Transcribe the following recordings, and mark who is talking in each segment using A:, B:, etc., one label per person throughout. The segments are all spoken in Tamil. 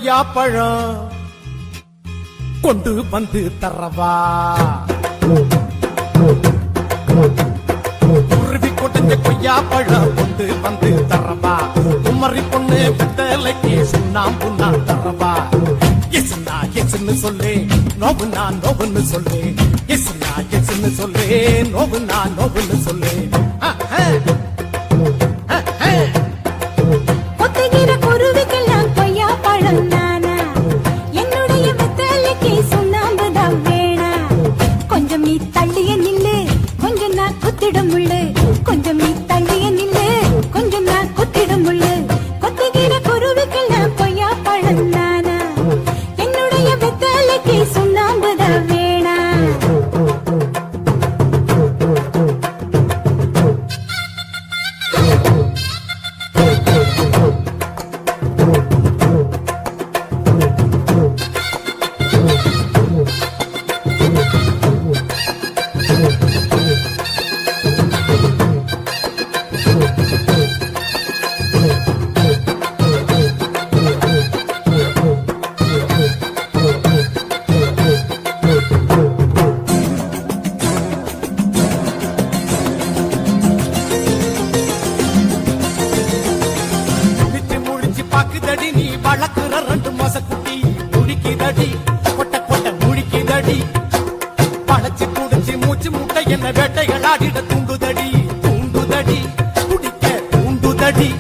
A: கொய்யா பழம் கொண்டு வந்து தரவா குருவி கொண்டு கொய்யா பழம் கொண்டு வந்து தரவா குமரி பொண்ணு பித்தளைக்கு சுண்ணாம்பு நான் தரவா எஸ்னா எஸ்ன்னு சொல்லு நோவுனா நோவுன்னு சொல்லு எஸ்னா எஸ்ன்னு சொல்லு நோவுனா நோவுன்னு சொல்லு
B: ஒத்துகிற குருவிக்கெல்லாம் கொய்யா பழம் நானா என்னுடைய வெத்தலைக்கு சுண்ணாம்புதான் வேணா கொஞ்சம் நீ தள்ளிய நில்லு கொஞ்சம் நான் குத்திடும் முள்ளு கொஞ்சம் நீ தள்ளிய நில்லு கொஞ்சம் நான் குத்திடும் முள்ளு கொத்துகிற குருவிக்கெல்லாம் கொய்யா பழம் நானா என்னுடைய வெத்தலைக்கு சுண்ணாம்புதான் வேணா
A: பாக்குதடி நீ வளர்க்குற ரெண்டு மாச குட்டி முழிக்குதடி கொட்ட கொட்ட முழிக்குதடி பழச்சு குடிச்சு மூச்சு முட்டை என்ன வேட்டைகளாடிட தூண்டுதடி தூண்டுதடி குடிக்க தூண்டுதடி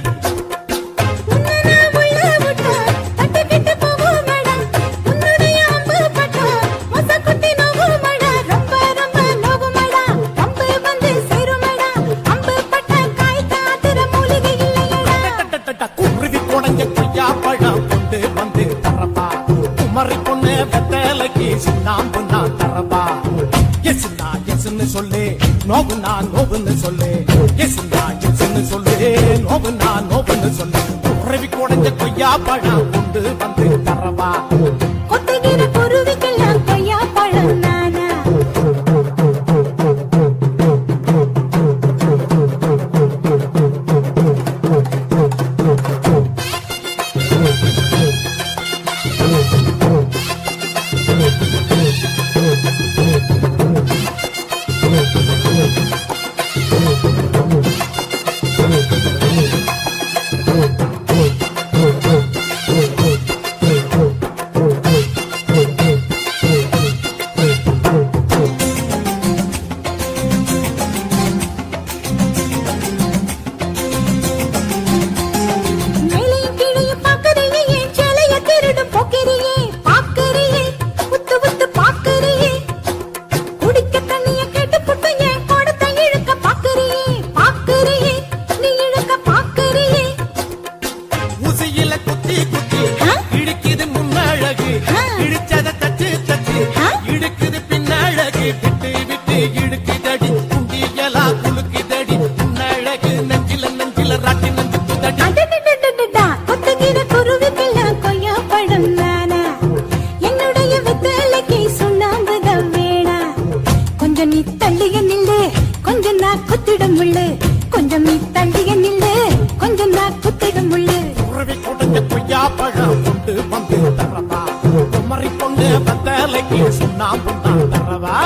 A: பழம் கொண்டு வந்து தரப்பா குமரி பொண்ணு வெத்தலைக்கு சுண்ணாம்பு நான் தரப்பா எஸ்னா எஸ்ன்னு சொல்லு நோவுனா நோவுன்னு சொல்லு எஸ்னா எஸ்ன்னு சொல்லு நோவுனா நோவுன்னு சொல்லு குருவி குடைஞ்ச கொய்யா பழம் கொண்டு வந்து தரவா
B: கொத்துகிற குருவிக்கெல்லாம் கொய்யா பழம் நானா
A: விட்டு விட்டு இழுக்குதடி குண்டியலா குலுக்குதடி உன்னழகு நெஞ்சில நெஞ்சில ராட்டி நெஞ்சுதடி
B: கொத்துகிற குருவிக்கெல்லாம் கொய்யா பழம் நானா என்னுடைய வெத்தலைக்கு சுண்ணாம்புதான் வேணா கொஞ்சம் நீ தள்ளிய நில்லு கொஞ்சம் நான் குத்திடும் முள்ளு கொஞ்சம் நீ தள்ளிய நில்லு கொஞ்சம் நான் குத்திடும் முள்ளு
A: குருவி குடைஞ்ச கொய்யா பழம் கொண்டு வந்து தரவா குமரி பொண்ணு வெத்தலைக்கு சுண்ணாம்பு நான் தரவா